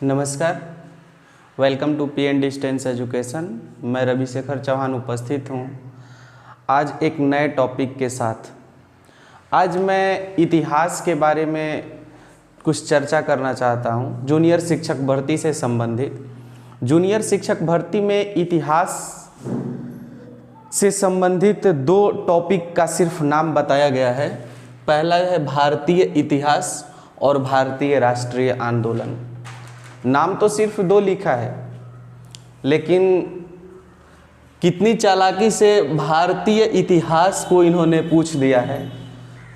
नमस्कार, welcome to PN distance education. मैं रविशेखर चौहान उपस्थित हूँ आज एक नए टॉपिक के साथ। आज मैं इतिहास के बारे में कुछ चर्चा करना चाहता हूँ, जूनियर शिक्षक भर्ती से संबंधित। जूनियर शिक्षक भर्ती में इतिहास से संबंधित दो टॉपिक का सिर्फ नाम बताया गया है। पहला है भारतीय इतिहास और भारतीय राष्ट्रीय आंदोलन। नाम तो सिर्फ दो लिखा है, लेकिन कितनी चालाकी से भारतीय इतिहास को इन्होंने पूछ दिया है।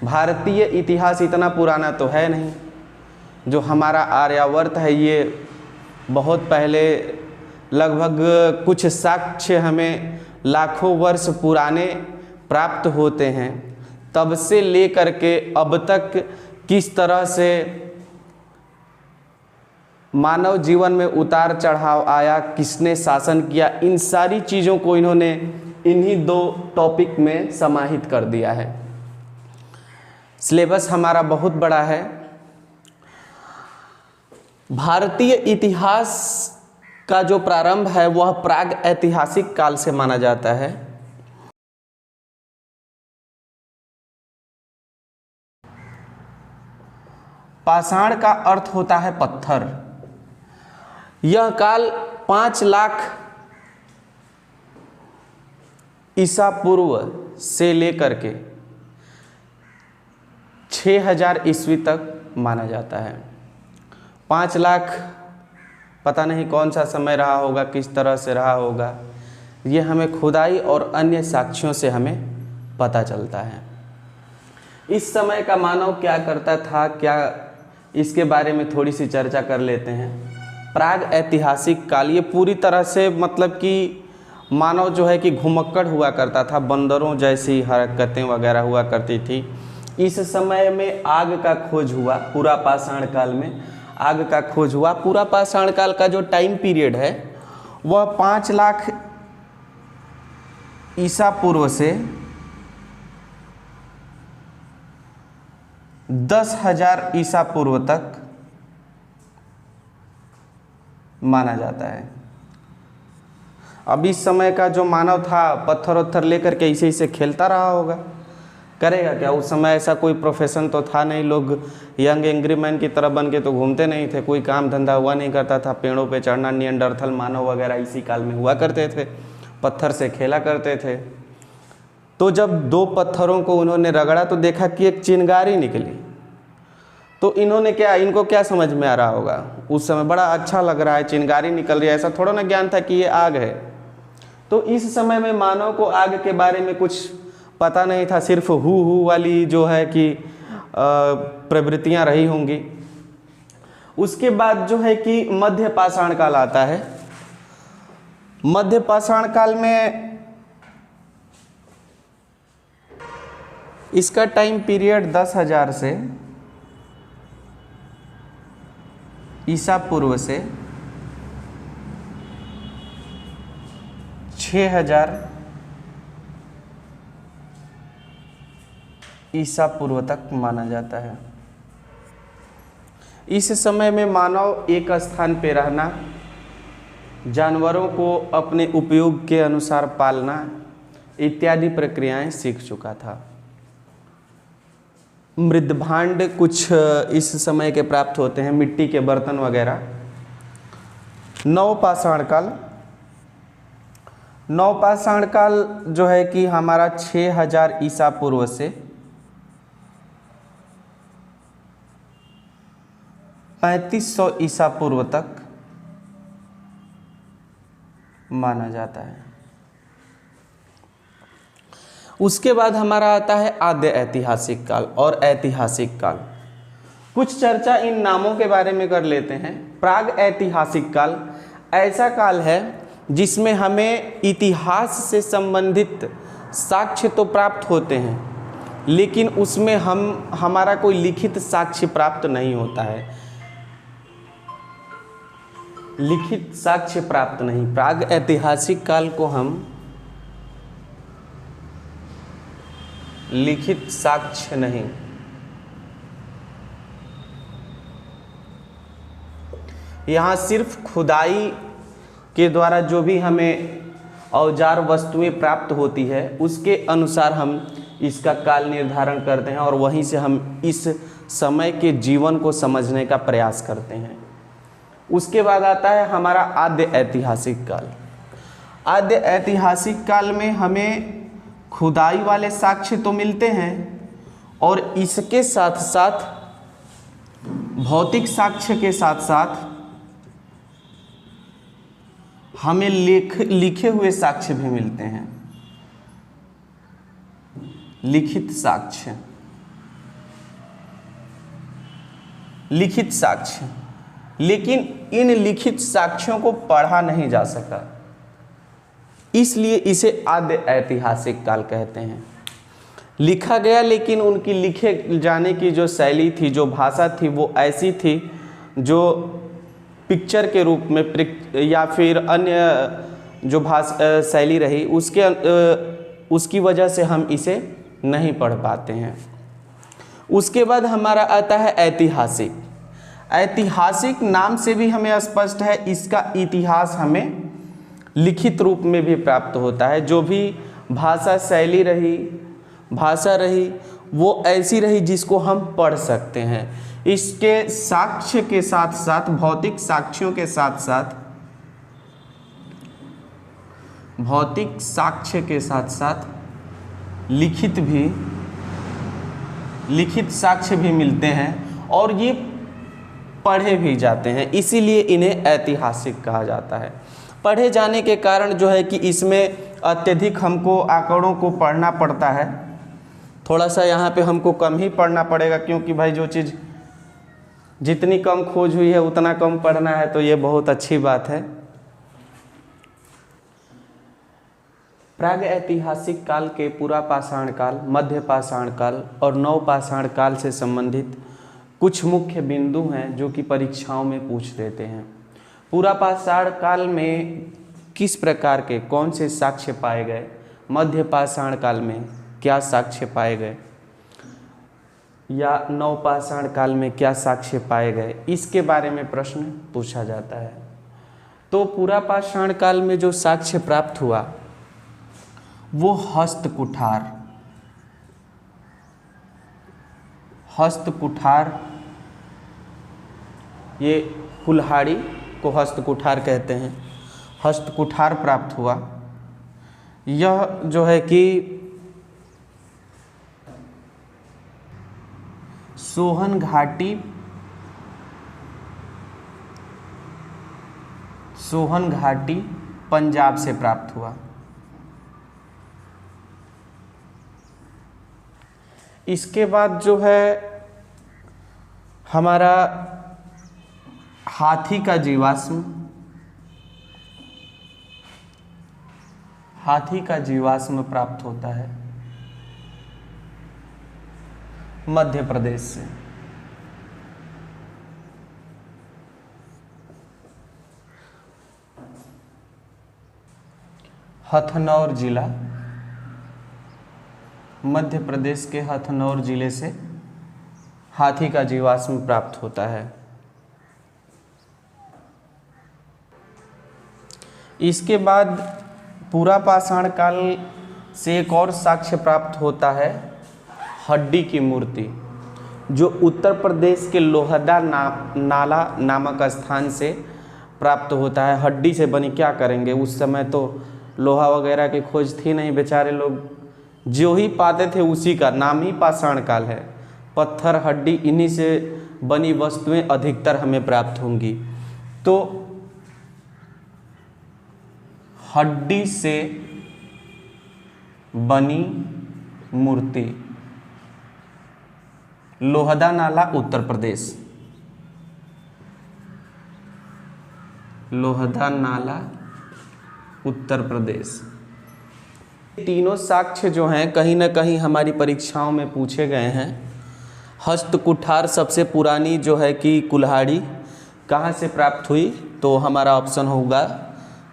भारतीय इतिहास इतना पुराना तो है नहीं। जो हमारा आर्यावर्त है ये बहुत पहले, लगभग कुछ साक्ष्य हमें लाखों वर्ष पुराने प्राप्त होते हैं। तब से लेकर के अब तक किस तरह से मानव जीवन में उतार चढ़ाव आया, किसने शासन किया, इन सारी चीज़ों को इन्होंने इन्हीं दो टॉपिक में समाहित कर दिया है। सिलेबस हमारा बहुत बड़ा है। भारतीय इतिहास का जो प्रारंभ है वह प्राग ऐतिहासिक काल से माना जाता है। पाषाण का अर्थ होता है पत्थर। यह काल 5 लाख ईसा पूर्व से लेकर के 6000 ईस्वी तक माना जाता है। 5 लाख पता नहीं कौन सा समय रहा होगा, किस तरह से रहा होगा, ये हमें खुदाई और अन्य साक्ष्यों से हमें पता चलता है। इस समय का मानव क्या करता था, क्या, इसके बारे में थोड़ी सी चर्चा कर लेते हैं। प्राग ऐतिहासिक काल, ये पूरी तरह से मतलब कि मानव जो है कि घुमक्कड़ हुआ करता था, बंदरों जैसी हरकतें वगैरह हुआ करती थी। इस समय में आग का खोज हुआ। पूरा पाषाण काल में आग का खोज हुआ। पूरा पाषाण काल का जो टाइम पीरियड है वह 5 लाख ईसा पूर्व से 10,000 ईसा पूर्व तक माना जाता है। अब इस समय का जो मानव था पत्थर वत्थर लेकर के इसे खेलता रहा होगा, करेगा क्या। उस समय ऐसा कोई प्रोफेशन तो था नहीं, लोग यंग एंग्री मैन की तरह बन के तो घूमते नहीं थे, कोई काम धंधा हुआ नहीं करता था। पेड़ों पे चढ़ना, निएंडरथल मानव वगैरह इसी काल में हुआ करते थे, पत्थर से खेला करते थे। तो जब 2 पत्थरों को उन्होंने रगड़ा तो देखा कि एक चिंगारी निकली। तो इनको क्या समझ में आ रहा होगा, उस समय बड़ा अच्छा लग रहा है, चिंगारी निकल रही है, ऐसा थोड़ा ना ज्ञान था कि ये आग है। तो इस समय में मानव को आग के बारे में कुछ पता नहीं था, सिर्फ हु वाली जो है कि प्रवृत्तियां रही होंगी। उसके बाद जो है कि मध्य पाषाण काल आता है। मध्य पाषाण काल में इसका टाइम पीरियड 10,000 से ईसा पूर्व से 6000 ईसा पूर्व तक माना जाता है। इस समय में मानव एक स्थान पे रहना, जानवरों को अपने उपयोग के अनुसार पालना इत्यादि प्रक्रियाएं सीख चुका था। मृदभांड कुछ इस समय के प्राप्त होते हैं, मिट्टी के बर्तन वगैरह। नवपाषाण काल, नवपाषाण काल जो है कि हमारा 6000 ईसा पूर्व से 3500 ईसा पूर्व तक माना जाता है। उसके बाद हमारा आता है आद्य ऐतिहासिक काल और ऐतिहासिक काल। कुछ चर्चा इन नामों के बारे में कर लेते हैं। प्राग ऐतिहासिक काल ऐसा काल है जिसमें हमें इतिहास से संबंधित साक्ष्य तो प्राप्त होते हैं, लेकिन उसमें हमारा कोई लिखित साक्ष्य प्राप्त नहीं होता है। लिखित साक्ष्य प्राप्त नहीं। प्राग ऐतिहासिक काल को हम लिखित साक्ष्य नहीं, यहाँ सिर्फ खुदाई के द्वारा जो भी हमें औजार वस्तुएं प्राप्त होती है उसके अनुसार हम इसका काल निर्धारण करते हैं और वहीं से हम इस समय के जीवन को समझने का प्रयास करते हैं। उसके बाद आता है हमारा आद्य ऐतिहासिक काल। आद्य ऐतिहासिक काल में हमें खुदाई वाले साक्ष्य तो मिलते हैं और इसके साथ साथ भौतिक साक्ष्य के साथ साथ हमें लिखे हुए साक्ष्य भी मिलते हैं, लिखित साक्ष्य, लिखित साक्ष्य। लेकिन इन लिखित साक्ष्यों को पढ़ा नहीं जा सका, इसलिए इसे आद्य ऐतिहासिक काल कहते हैं। लिखा गया लेकिन उनकी लिखे जाने की जो शैली थी, जो भाषा थी, वो ऐसी थी जो पिक्चर के रूप में या फिर अन्य जो भाषा शैली रही उसकी वजह से हम इसे नहीं पढ़ पाते हैं। उसके बाद हमारा आता है ऐतिहासिक। ऐतिहासिक नाम से भी हमें स्पष्ट है, इसका इतिहास हमें लिखित रूप में भी प्राप्त होता है। जो भी भाषा शैली रही, भाषा रही, वो ऐसी रही जिसको हम पढ़ सकते हैं। इसके साक्ष्य के साथ साथ, भौतिक साक्ष्यों के साथ साथ, भौतिक साक्ष्य के साथ साथ लिखित साक्ष्य भी मिलते हैं और ये पढ़े भी जाते हैं, इसीलिए इन्हें ऐतिहासिक कहा जाता है। पढ़े जाने के कारण जो है कि इसमें अत्यधिक हमको आंकड़ों को पढ़ना पड़ता है। थोड़ा सा यहाँ पे हमको कम ही पढ़ना पड़ेगा, क्योंकि भाई जो चीज़ जितनी कम खोज हुई है उतना कम पढ़ना है, तो ये बहुत अच्छी बात है। प्राग ऐतिहासिक काल के पुरापाषाण काल, मध्य पाषाण काल और नवपाषाण काल से संबंधित कुछ मुख्य बिंदु हैं जो कि परीक्षाओं में पूछ देते हैं। पुरापाषाण काल में किस प्रकार के कौन से साक्ष्य पाए गए, मध्य पाषाण काल में क्या साक्ष्य पाए गए, या नवपाषाण काल में क्या साक्ष्य पाए गए, इसके बारे में प्रश्न पूछा जाता है। तो पुरापाषाण काल में जो साक्ष्य प्राप्त हुआ वो हस्तकुठार, ये कुल्हाड़ी को हस्तकुठार कहते हैं, हस्तकुठार प्राप्त हुआ। यह जो है कि सोहन घाटी पंजाब से प्राप्त हुआ। इसके बाद जो है हमारा हाथी का जीवाश्म प्राप्त होता है मध्य प्रदेश से। हथनौर जिला, मध्य प्रदेश के हथनौर जिले से हाथी का जीवाश्म प्राप्त होता है। इसके बाद पुरापाषाण काल से एक और साक्ष्य प्राप्त होता है हड्डी की मूर्ति, जो उत्तर प्रदेश के लोहदा नाला नामक स्थान से प्राप्त होता है। हड्डी से बनी क्या करेंगे, उस समय तो लोहा वगैरह की खोज थी नहीं, बेचारे लोग जो ही पाते थे उसी का नाम ही पाषाण काल है। पत्थर, हड्डी, इन्हीं से बनी वस्तुएं अधिकतर हमें प्राप्त होंगी। तो हड्डी से बनी मूर्ति, लोहदा नाला उत्तर प्रदेश, लोहदा नाला उत्तर प्रदेश। तीनों साक्ष्य जो हैं कहीं ना कहीं हमारी परीक्षाओं में पूछे गए हैं। हस्तकुठार सबसे पुरानी जो है कि कुल्हाड़ी कहाँ से प्राप्त हुई, तो हमारा ऑप्शन होगा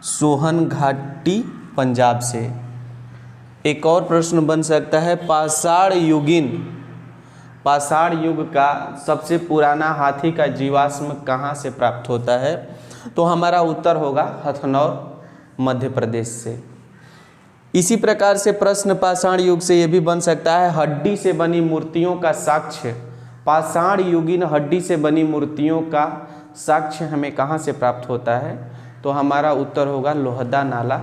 सोहन घाटी पंजाब से। एक और प्रश्न बन सकता है पाषाण युग का सबसे पुराना हाथी का जीवाश्म कहाँ से प्राप्त होता है? तो हमारा उत्तर होगा हथनौर, मध्य प्रदेश से। इसी प्रकार से प्रश्न पाषाण युग से ये भी बन सकता है, हड्डी से बनी मूर्तियों का साक्ष्य, पाषाण युगीन हड्डी से बनी मूर्तियों का साक्ष्य हमें कहाँ से प्राप्त होता है? तो हमारा उत्तर होगा लोहदा नाला,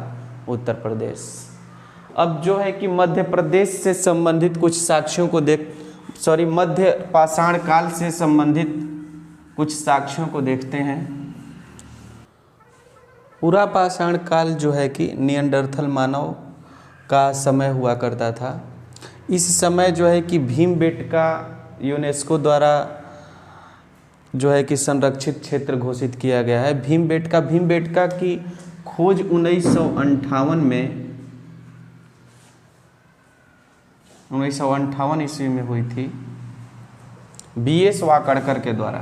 उत्तर प्रदेश। अब जो है कि मध्य प्रदेश से संबंधित कुछ साक्ष्यों को मध्य पाषाण काल से संबंधित कुछ साक्ष्यों को देखते हैं। पूरा पाषाण काल जो है कि निएंडरथल मानव का समय हुआ करता था। इस समय जो है कि भीमबेटका यूनेस्को द्वारा जो है कि संरक्षित क्षेत्र घोषित किया गया है। भीमबेटका की खोज 1958 ईस्वी में हुई थी B.S. वाकड़कर के द्वारा।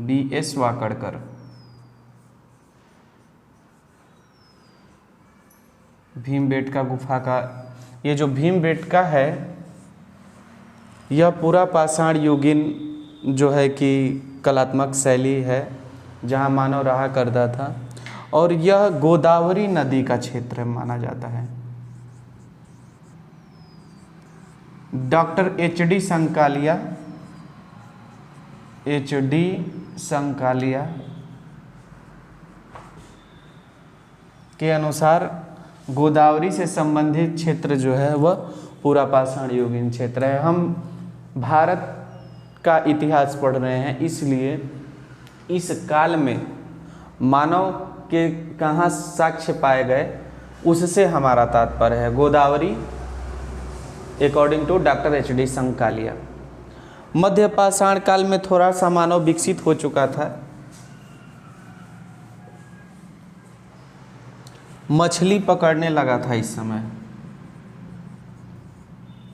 B.S. वाकड़कर भीमबेटका गुफा का, ये जो भीमबेटका है यह पूरा पाषाण युगीन जो है कि कलात्मक शैली है जहाँ मानव रहा करता था, और यह गोदावरी नदी का क्षेत्र माना जाता है। Doctor H.D. संकालिया के अनुसार गोदावरी से संबंधित क्षेत्र जो है वह पूरा पाषाण युगीन क्षेत्र है। हम भारत का इतिहास पढ़ रहे हैं, इसलिए इस काल में मानव के कहाँ साक्ष्य पाए गए उससे हमारा तात्पर्य है। Godavari according to doctor H.D. Sankalia. मध्य पाषाण काल में थोड़ा सा मानव विकसित हो चुका था। मछली पकड़ने लगा था। इस समय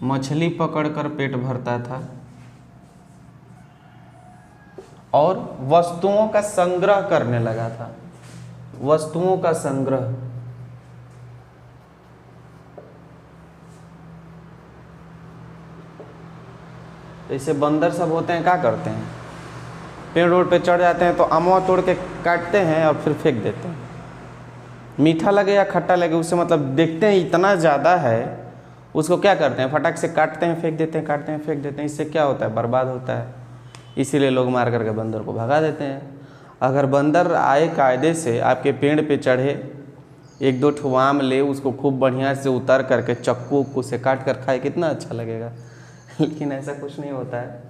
मछली पकड़कर पेट भरता था और वस्तुओं का संग्रह करने लगा था। वस्तुओं का संग्रह, जैसे बंदर सब होते हैं, क्या करते हैं, पेड़ रोड पे चढ़ जाते हैं तो अमवा तोड़ के काटते हैं और फिर फेंक देते हैं। मीठा लगे या खट्टा लगे उससे मतलब देखते हैं इतना ज़्यादा है, उसको क्या करते हैं, फटाक से काटते हैं, फेंक देते हैं, काटते हैं, फेंक देते हैं। इससे क्या होता है, बर्बाद होता है। इसीलिए लोग मार करके बंदर को भगा देते हैं। अगर बंदर आए कायदे से आपके पेड़ पे चढ़े, एक दो ठो आम ले, उसको खूब बढ़िया से उतर करके चक्कू से काट कर खाए, कितना अच्छा लगेगा। लेकिन ऐसा कुछ नहीं होता है।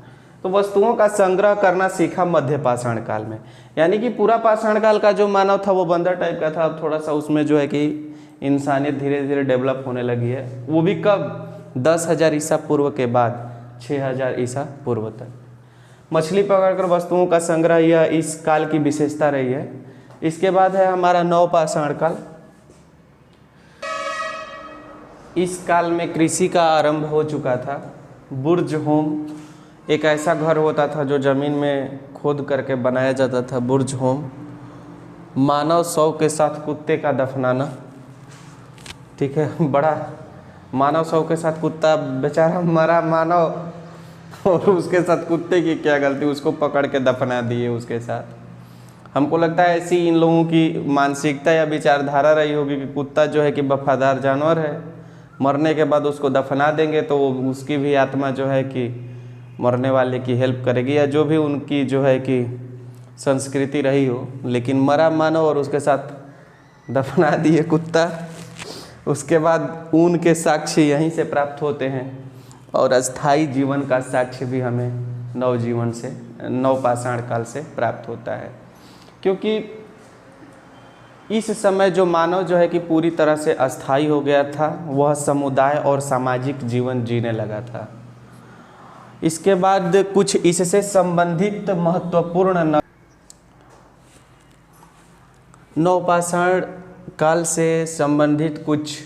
तो वस्तुओं का संग्रह करना सीखा मध्य पाषाण काल में, यानी कि पूरा पाषाण काल का जो मानव था वो बंदर टाइप का था। अब थोड़ा सा उसमें जो है कि इंसानियत धीरे धीरे डेवलप होने लगी है। वो भी कब, 10,000 ईसा पूर्व के बाद 6,000 ईसा पूर्व तक। मछली पकड़कर वस्तुओं का संग्रह यह इस काल की विशेषता रही है। इसके बाद है हमारा नवपाषाण काल। इस काल में कृषि का आरंभ हो चुका था। बुर्ज होम एक ऐसा घर होता था जो ज़मीन में खोद करके बनाया जाता था, बुर्ज होम। मानव शव के साथ कुत्ते का दफनाना, ठीक है, बड़ा मानव शव के साथ कुत्ता, बेचारा मरा मानव, और उसके साथ कुत्ते की क्या गलती, उसको पकड़ के दफना दिए उसके साथ। हमको लगता है ऐसी इन लोगों की मानसिकता या विचारधारा रही होगी कि कुत्ता जो है कि वफादार जानवर है, मरने के बाद उसको दफना देंगे तो उसकी भी आत्मा जो है कि मरने वाले की हेल्प करेगी, या जो भी उनकी जो है कि संस्कृति रही हो। लेकिन मरा मानव और उसके साथ दफना दिए कुत्ता, उसके बाद ऊन के साक्ष्य यहीं से प्राप्त होते हैं, और अस्थाई जीवन का साक्ष्य भी हमें नवजीवन से, नवपाषाण काल से प्राप्त होता है। क्योंकि इस समय जो मानव जो है कि पूरी तरह से अस्थाई हो गया था, वह समुदाय और सामाजिक जीवन जीने लगा था। इसके बाद कुछ इससे संबंधित महत्वपूर्ण नवपाषाण काल से संबंधित कुछ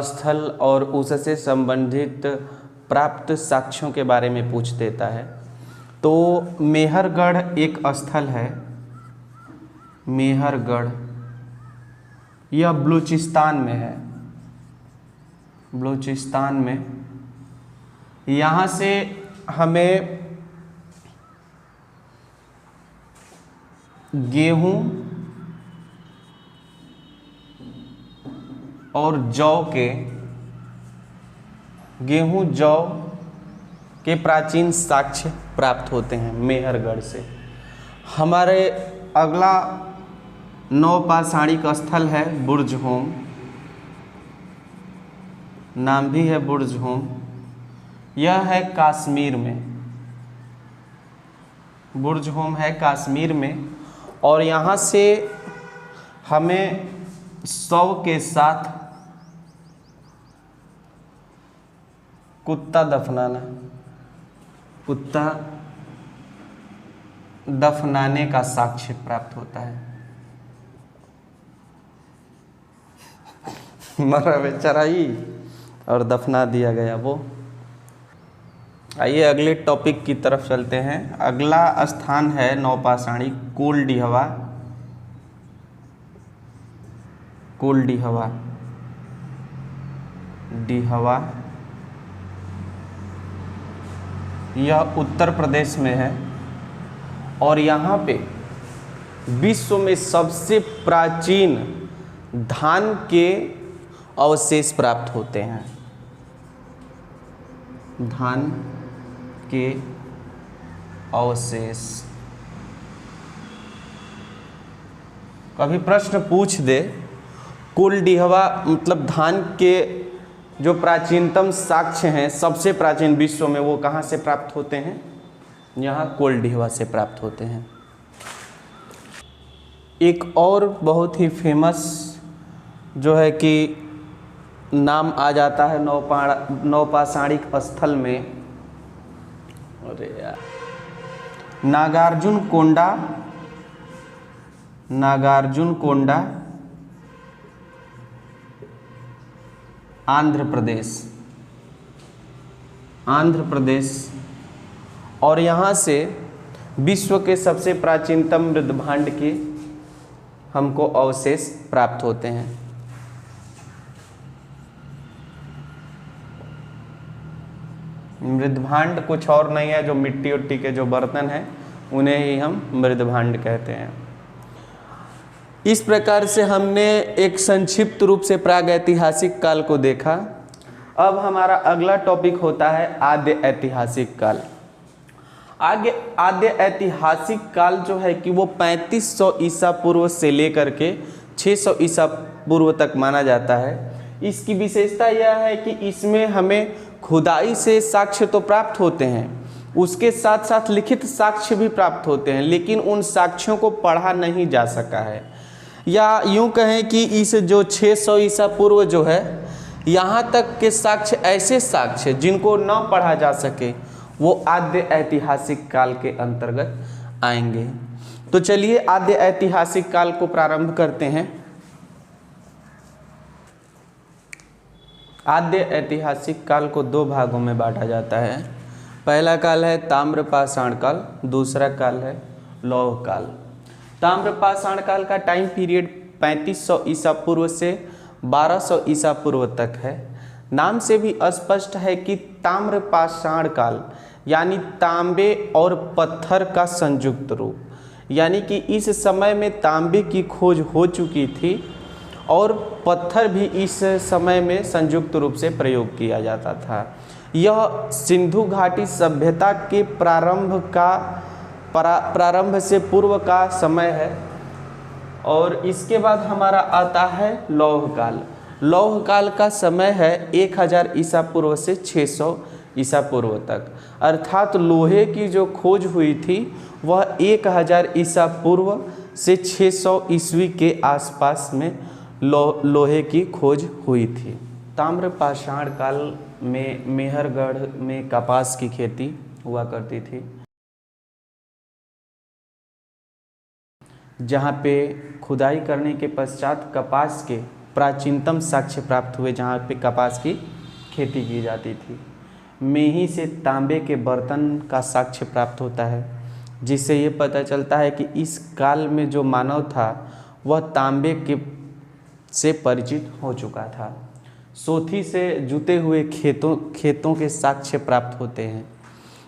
स्थल और उससे संबंधित प्राप्त साक्ष्यों के बारे में पूछ देता है। तो मेहरगढ़ एक स्थल है, मेहरगढ़, यह बलूचिस्तान में है। बलूचिस्तान में। यहाँ से हमें गेहूं और जौ के प्राचीन साक्ष्य प्राप्त होते हैं मेहरगढ़ से। हमारे अगला नवपाषाणिक स्थल है बुर्जहोम, नाम भी है बुर्जहोम। यह है कश्मीर में, बुर्जहोम है कश्मीर में। और यहाँ से हमें शव के साथ कुत्ता दफनाने का साक्ष्य प्राप्त होता है। मरा बेचारा ही और दफना दिया गया वो। आइए अगले टॉपिक की तरफ चलते हैं। अगला स्थान है नवपाषाणिक कोल्डिहवा। यह उत्तर प्रदेश में है और यहाँ पे विश्व में सबसे प्राचीन धान के अवशेष प्राप्त होते हैं। धान के अवशेष। कभी प्रश्न पूछ दे कोल्डिहवा मतलब धान के जो प्राचीनतम साक्ष्य हैं, सबसे प्राचीन विश्व में, वो कहाँ से प्राप्त होते हैं? यहाँ कोल्डिहवा से प्राप्त होते हैं। एक और बहुत ही फेमस जो है कि नाम आ जाता है नवपाषाणिक स्थल में, अरे यार, नागार्जुनकोंडा आंध्र प्रदेश। और यहाँ से विश्व के सबसे प्राचीनतम मृदभांड के हमको अवशेष प्राप्त होते हैं। मृदभांड कुछ और नहीं है, जो मिट्टी उट्टी के जो बर्तन हैं उन्हें ही हम मृदभांड कहते हैं। इस प्रकार से हमने एक संक्षिप्त रूप से प्रागैतिहासिक काल को देखा। अब हमारा अगला टॉपिक होता है आद्य ऐतिहासिक काल। आद्य ऐतिहासिक काल जो है कि वो 3500 ईसा पूर्व से लेकर के 600 ईसा पूर्व तक माना जाता है। इसकी विशेषता यह है कि इसमें हमें खुदाई से साक्ष्य तो प्राप्त होते हैं, उसके साथ साथ लिखित साक्ष्य भी प्राप्त होते हैं, लेकिन उन साक्ष्यों को पढ़ा नहीं जा सका है। या यूं कहें कि इस जो 600 ईसा पूर्व जो है, यहाँ तक के साक्ष्य, ऐसे साक्ष्य जिनको न पढ़ा जा सके, वो आद्य ऐतिहासिक काल के अंतर्गत आएंगे। तो चलिए आद्य ऐतिहासिक काल को प्रारंभ करते हैं। आद्य ऐतिहासिक काल को दो भागों में बांटा जाता है। पहला काल है ताम्रपाषाण काल, दूसरा काल है लौह काल। ताम्रपाषाण काल का टाइम पीरियड 3500 ईसा पूर्व से 1200 ईसा पूर्व तक है। नाम से भी स्पष्ट है कि ताम्रपाषाण काल यानी तांबे और पत्थर का संयुक्त रूप, यानी कि इस समय में तांबे की खोज हो चुकी थी और पत्थर भी इस समय में संयुक्त रूप से प्रयोग किया जाता था। यह सिंधु घाटी सभ्यता के प्रारंभ से पूर्व का समय है। और इसके बाद हमारा आता है लौह काल। लौह काल का समय है 1000 ईसा पूर्व से 600 ईसा पूर्व तक, अर्थात लोहे की जो खोज हुई थी वह 1000 ईसा पूर्व से 600 ईस्वी के आसपास में लोहे की खोज हुई थी। ताम्रपाषाण काल में मेहरगढ़ में कपास की खेती हुआ करती थी, जहाँ पे खुदाई करने के पश्चात कपास के प्राचीनतम साक्ष्य प्राप्त हुए, जहाँ पे कपास की खेती की जाती थी। मेही से तांबे के बर्तन का साक्ष्य प्राप्त होता है, जिससे ये पता चलता है कि इस काल में जो मानव था वह तांबे के से परिचित हो चुका था। सोथी से जुते हुए खेतों के साक्ष्य प्राप्त होते हैं।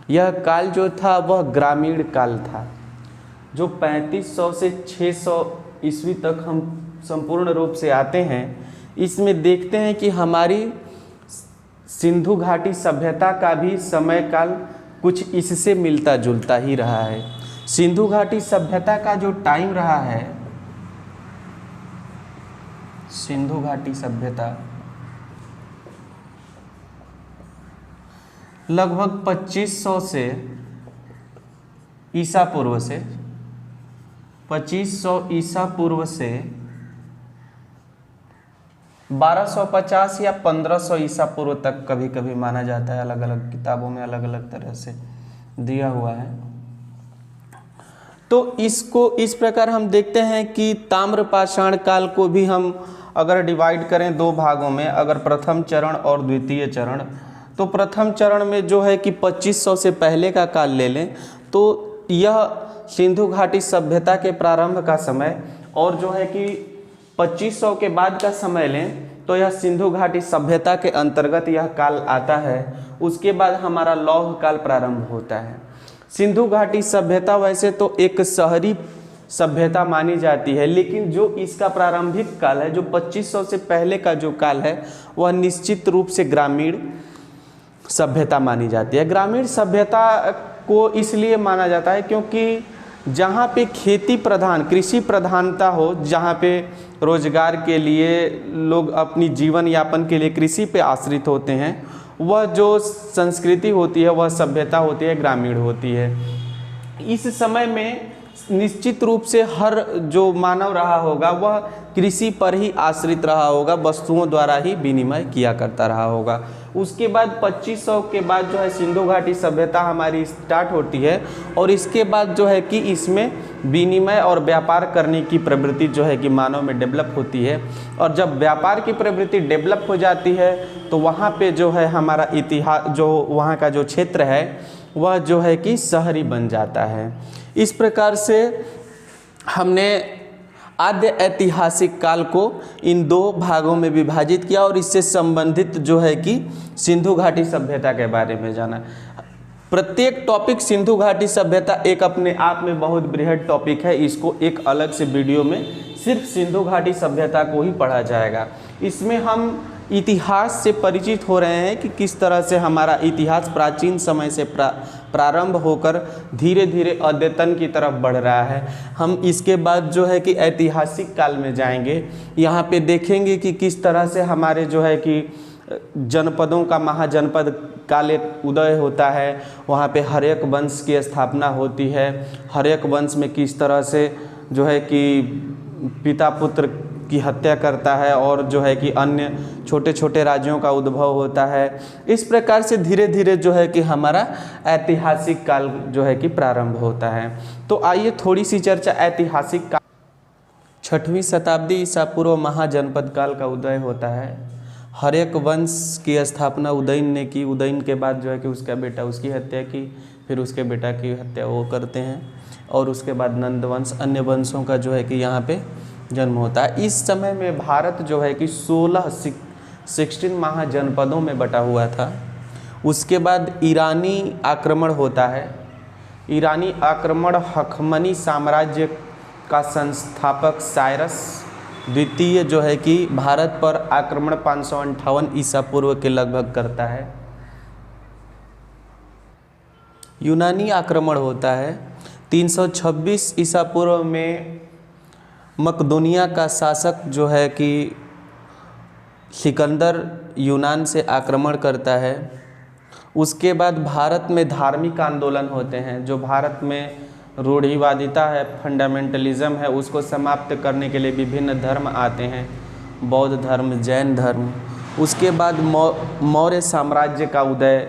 यह काल जो था वह ग्रामीण काल था, जो 3500 से 600 ईस्वी तक हम संपूर्ण रूप से आते हैं। इसमें देखते हैं कि हमारी सिंधु घाटी सभ्यता का भी समय काल कुछ इससे मिलता जुलता ही रहा है। सिंधु घाटी सभ्यता का जो टाइम रहा है, सिंधु घाटी सभ्यता लगभग 2500 से ईसा पूर्व से 2500 ईसा पूर्व से 1250 या 1500 ईसा पूर्व तक कभी कभी माना जाता है। अलग अलग किताबों में अलग अलग तरह से दिया हुआ है। तो इसको इस प्रकार हम देखते हैं कि ताम्रपाषाण काल को भी हम अगर डिवाइड करें दो भागों में, अगर प्रथम चरण और द्वितीय चरण, तो प्रथम चरण में जो है कि 2500 से पहले का काल ले लें तो यह सिंधु घाटी सभ्यता के प्रारंभ का समय, और जो है कि 2500 के बाद का समय लें तो यह सिंधु घाटी सभ्यता के अंतर्गत यह काल आता है। उसके बाद हमारा लौह काल प्रारंभ होता है। सिंधु घाटी सभ्यता वैसे तो एक शहरी सभ्यता मानी जाती है, लेकिन जो इसका प्रारंभिक काल है, जो 2500 से पहले का जो काल है, वह निश्चित रूप से ग्रामीण सभ्यता मानी जाती है। ग्रामीण सभ्यता को इसलिए माना जाता है क्योंकि जहाँ पे खेती प्रधान, कृषि प्रधानता हो, जहाँ पे रोजगार के लिए लोग अपनी जीवन यापन के लिए कृषि पे आश्रित होते हैं, वह जो संस्कृति होती है, वह सभ्यता होती है, ग्रामीण होती है। इस समय में निश्चित रूप से हर जो मानव रहा होगा वह कृषि पर ही आश्रित रहा होगा, वस्तुओं द्वारा ही विनिमय किया करता रहा होगा। उसके बाद 2500 के बाद जो है सिंधु घाटी सभ्यता हमारी स्टार्ट होती है, और इसके बाद जो है कि इसमें विनिमय और व्यापार करने की प्रवृत्ति जो है कि मानव में डेवलप होती है। और जब व्यापार की प्रवृत्ति डेवलप हो जाती है तो वहाँ पे जो है हमारा इतिहास, जो वहाँ का जो क्षेत्र है वह जो है कि शहरी बन जाता है। इस प्रकार से हमने आद्य ऐतिहासिक काल को इन दो भागों में विभाजित किया और इससे संबंधित जो है कि सिंधु घाटी सभ्यता के बारे में जाना। प्रत्येक टॉपिक सिंधु घाटी सभ्यता एक अपने आप में बहुत बृहद टॉपिक है। इसको एक अलग से वीडियो में सिर्फ सिंधु घाटी सभ्यता को ही पढ़ा जाएगा। इसमें हम इतिहास से परिचित हो रहे हैं कि किस तरह से हमारा इतिहास प्राचीन समय से प्रारंभ होकर धीरे धीरे अद्यतन की तरफ बढ़ रहा है। हम इसके बाद जो है कि ऐतिहासिक काल में जाएंगे। यहाँ पे देखेंगे कि किस तरह से हमारे जो है कि जनपदों का महाजनपद काल एक उदय होता है। वहाँ पे हर्यक वंश की स्थापना होती है। हर्यक वंश में किस तरह से जो है कि पिता पुत्र की हत्या करता है और जो है कि अन्य छोटे छोटे राज्यों का उद्भव होता है। इस प्रकार से धीरे धीरे जो है कि हमारा ऐतिहासिक काल जो है कि प्रारंभ होता है। तो आइए थोड़ी सी चर्चा ऐतिहासिक काल। 6वीं शताब्दी ईसा पूर्व महाजनपद काल का उदय होता है। हर्यक वंश की स्थापना उदयन ने की। उदयन के बाद जो है कि उसका बेटा उसकी हत्या की, फिर उसके बेटा की हत्या वो करते हैं, और उसके बाद नंद वंश, अन्य वंशों का जो है कि यहाँ पे जन्म होता है। इस समय में भारत जो है कि 16 महाजनपदों में बटा हुआ था। उसके बाद ईरानी आक्रमण होता है। ईरानी आक्रमण हखमनी साम्राज्य का संस्थापक साइरस द्वितीय जो है कि भारत पर आक्रमण 558 ईसा पूर्व के लगभग करता है। यूनानी आक्रमण होता है 326 ईसा पूर्व में। मकदोनिया का शासक जो है कि सिकंदर यूनान से आक्रमण करता है। उसके बाद भारत में धार्मिक आंदोलन होते हैं। जो भारत में रूढ़िवादिता है, फंडामेंटलिज्म है, उसको समाप्त करने के लिए विभिन्न धर्म आते हैं, बौद्ध धर्म, जैन धर्म। उसके बाद मौर्य साम्राज्य का उदय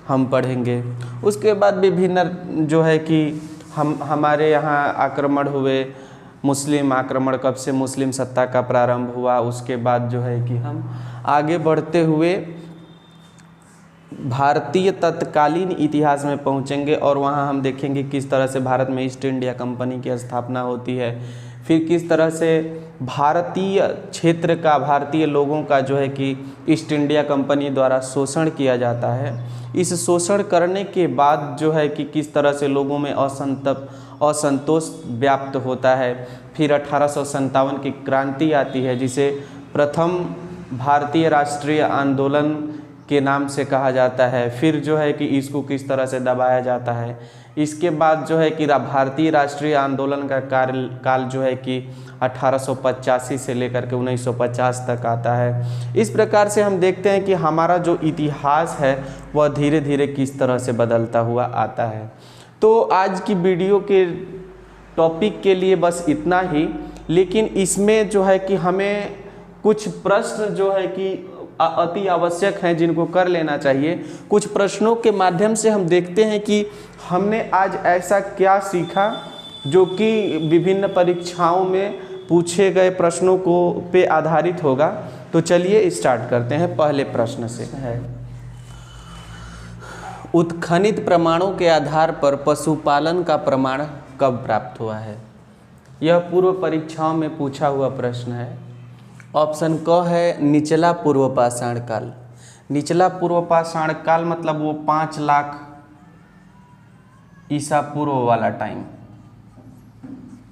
हम पढ़ेंगे। उसके बाद विभिन्न जो है कि हमारे यहाँ आक्रमण हुए। मुस्लिम आक्रमण, कब से मुस्लिम सत्ता का प्रारंभ हुआ। उसके बाद जो है कि हम आगे बढ़ते हुए भारतीय तत्कालीन इतिहास में पहुंचेंगे और वहां हम देखेंगे किस तरह से भारत में ईस्ट इंडिया कंपनी की स्थापना होती है। फिर किस तरह से भारतीय क्षेत्र का, भारतीय लोगों का जो है कि ईस्ट इंडिया कंपनी द्वारा शोषण किया जाता है। इस शोषण करने के बाद जो है कि किस तरह से लोगों में असंतोष व्याप्त होता है। फिर 1857 की क्रांति आती है, जिसे प्रथम भारतीय राष्ट्रीय आंदोलन के नाम से कहा जाता है। फिर जो है कि इसको किस तरह से दबाया जाता है। इसके बाद जो है कि भारतीय राष्ट्रीय आंदोलन का कार्यकाल जो है कि 1885 से लेकर के 1950 तक आता है। इस प्रकार से हम देखते हैं कि हमारा जो इतिहास है वह धीरे धीरे किस तरह से बदलता हुआ आता है। तो आज की वीडियो के टॉपिक के लिए बस इतना ही, लेकिन इसमें जो है कि हमें कुछ प्रश्न जो है कि अति आवश्यक हैं जिनको कर लेना चाहिए। कुछ प्रश्नों के माध्यम से हम देखते हैं कि हमने आज ऐसा क्या सीखा जो कि विभिन्न परीक्षाओं में पूछे गए प्रश्नों को पे आधारित होगा। तो चलिए स्टार्ट करते हैं। पहले प्रश्न से है, उत्खनित प्रमाणों के आधार पर पशुपालन का प्रमाण कब प्राप्त हुआ है? यह पूर्व परीक्षाओं में पूछा हुआ प्रश्न है। ऑप्शन क है निचला पूर्व पाषाण काल। निचला पूर्व पाषाण काल मतलब वो 5 लाख ईसा पूर्व वाला टाइम।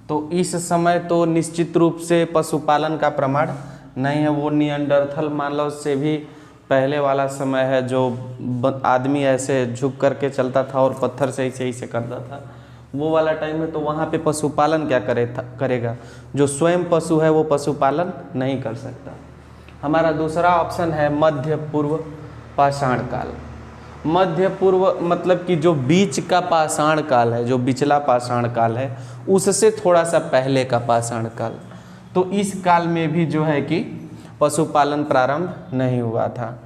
तो इस समय तो निश्चित रूप से पशुपालन का प्रमाण नहीं है, वो निएंडरथल मानव से भी पहले वाला समय है, जो आदमी ऐसे झुक करके चलता था और पत्थर से ऐसे करता था, वो वाला टाइम है। तो वहाँ पे पशुपालन क्या करेगा? जो स्वयं पशु है वो पशुपालन नहीं कर सकता। हमारा दूसरा ऑप्शन है मध्य पूर्व पाषाण काल। मध्य पूर्व मतलब कि जो बीच का पाषाण काल है, जो बिचला पाषाण काल है, उससे थोड़ा सा पहले का पाषाण काल। तो इस काल में भी जो है कि पशुपालन प्रारंभ नहीं हुआ था।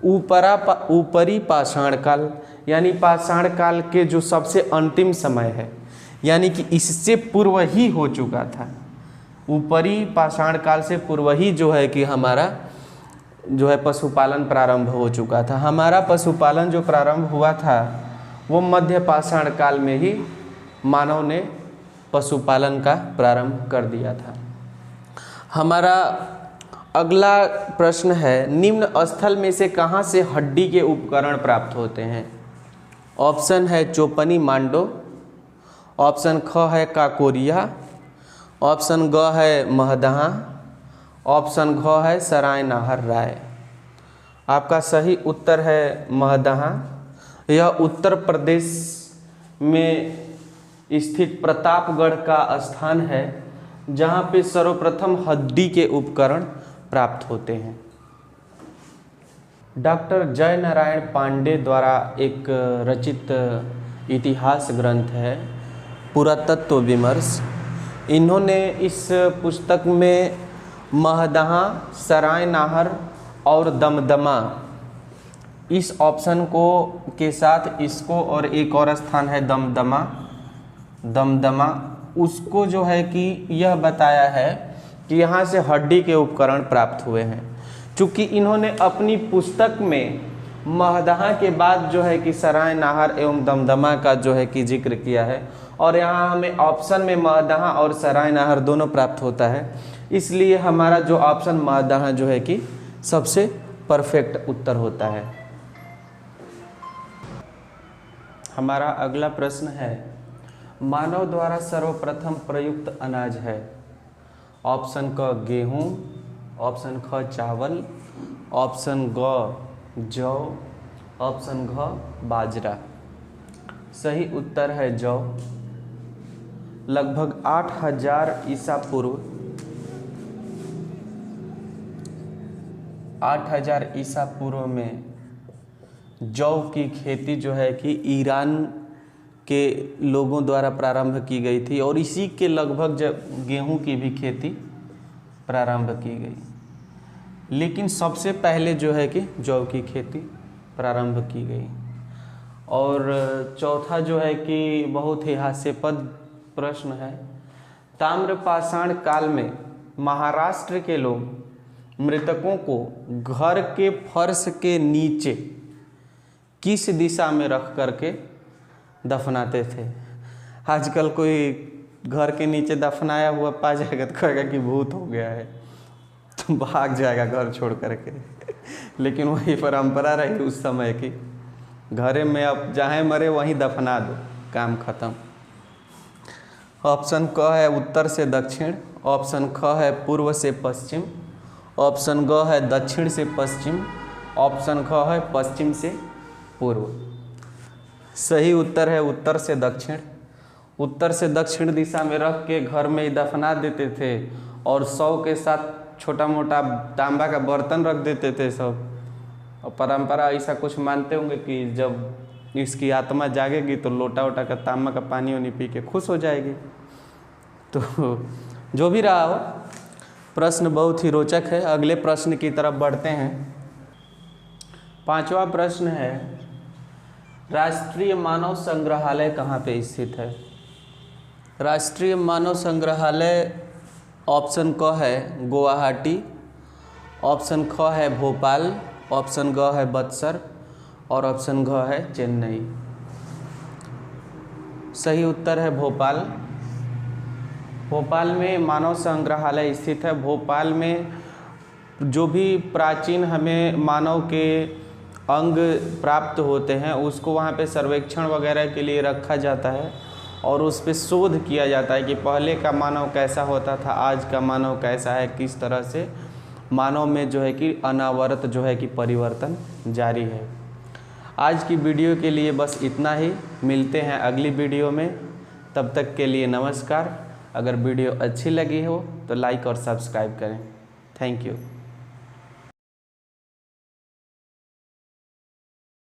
ऊपरी पाषाण काल यानी पाषाण काल के जो सबसे अंतिम समय है, यानी कि इससे पूर्व ही हो चुका था। ऊपरी पाषाण काल से पूर्व ही जो है कि हमारा जो है पशुपालन प्रारंभ हो चुका था। हमारा पशुपालन जो प्रारंभ हुआ था वो मध्य पाषाण काल में ही मानव ने पशुपालन का प्रारंभ कर दिया था। हमारा अगला प्रश्न है, निम्न स्थल में से कहाँ से हड्डी के उपकरण प्राप्त होते हैं? ऑप्शन है चोपनी मांडो, ऑप्शन ख है काकोरिया, ऑप्शन ग है महदहा, ऑप्शन घ है सराय नाहर राय। आपका सही उत्तर है महदहा। यह उत्तर प्रदेश में स्थित प्रतापगढ़ का स्थान है, जहाँ पे सर्वप्रथम हड्डी के उपकरण प्राप्त होते हैं। डॉक्टर जय नारायण पांडे द्वारा एक रचित इतिहास ग्रंथ है पुरातत्व विमर्श। इन्होंने इस पुस्तक में महदहा, सराय नाहर और दमदमा, इस ऑप्शन को के साथ इसको और एक और स्थान है दमदमा, उसको जो है कि यह बताया है कि यहाँ से हड्डी के उपकरण प्राप्त हुए हैं। चूँकि इन्होंने अपनी पुस्तक में महदहा के बाद जो है कि सराय नाहर एवं दमदमा का जो है कि जिक्र किया है, और यहाँ हमें ऑप्शन में महदहा और सराय नाहर दोनों प्राप्त होता है, इसलिए हमारा जो ऑप्शन महदहा जो है कि सबसे परफेक्ट उत्तर होता है। हमारा अगला प्रश्न है, मानव द्वारा सर्वप्रथम प्रयुक्त अनाज है? ऑप्शन क गेहूँ, ऑप्शन ख चावल, ऑप्शन ग जौ, ऑप्शन घ बाजरा। सही उत्तर है जौ। लगभग 8000 ईसा पूर्व 8000 ईसा पूर्व में जौ की खेती जो है कि ईरान के लोगों द्वारा प्रारंभ की गई थी, और इसी के लगभग जब गेहूं की भी खेती प्रारंभ की गई, लेकिन सबसे पहले जो है कि जौ की खेती प्रारंभ की गई। और चौथा जो है कि बहुत ही हास्यास्पद प्रश्न है, ताम्रपाषाण काल में महाराष्ट्र के लोग मृतकों को घर के फर्श के नीचे किस दिशा में रख करके दफनाते थे? आजकल कोई घर के नीचे दफनाया हुआ पा जाएगा तो कहेगा कि भूत हो गया है, तो भाग जाएगा घर छोड़ करके। लेकिन वही परंपरा रही उस समय की, घरे में अब जहाँ मरे वहीं दफना दो, काम खत्म। ऑप्शन क है उत्तर से दक्षिण, ऑप्शन ख है पूर्व से पश्चिम, ऑप्शन ग है दक्षिण से पश्चिम, ऑप्शन ख है पश्चिम से पूर्व। सही उत्तर है उत्तर से दक्षिण। उत्तर से दक्षिण दिशा में रख के घर में ही दफना देते थे और 100 के साथ छोटा मोटा तांबा का बर्तन रख देते थे सब। और परंपरा ऐसा कुछ मानते होंगे कि जब इसकी आत्मा जागेगी तो लोटा वोटा का तांबा का पानी वानी पी के खुश हो जाएगी। तो जो भी रहा हो, प्रश्न बहुत ही रोचक है। अगले प्रश्न की तरफ बढ़ते हैं। 5वां प्रश्न है, राष्ट्रीय मानव संग्रहालय कहाँ पे स्थित है? राष्ट्रीय मानव संग्रहालय ऑप्शन क है गुवाहाटी, ऑप्शन ख है भोपाल, ऑप्शन ग है बक्सर और ऑप्शन घ है चेन्नई। सही उत्तर है भोपाल। भोपाल में मानव संग्रहालय स्थित है। भोपाल में जो भी प्राचीन हमें मानव के अंग प्राप्त होते हैं उसको वहाँ पे सर्वेक्षण वगैरह के लिए रखा जाता है और उस पे शोध किया जाता है कि पहले का मानव कैसा होता था, आज का मानव कैसा है, किस तरह से मानव में जो है कि अनावरत जो है कि परिवर्तन जारी है। आज की वीडियो के लिए बस इतना ही। मिलते हैं अगली वीडियो में, तब तक के लिए नमस्कार। अगर वीडियो अच्छी लगी हो तो लाइक और सब्सक्राइब करें। Thank you.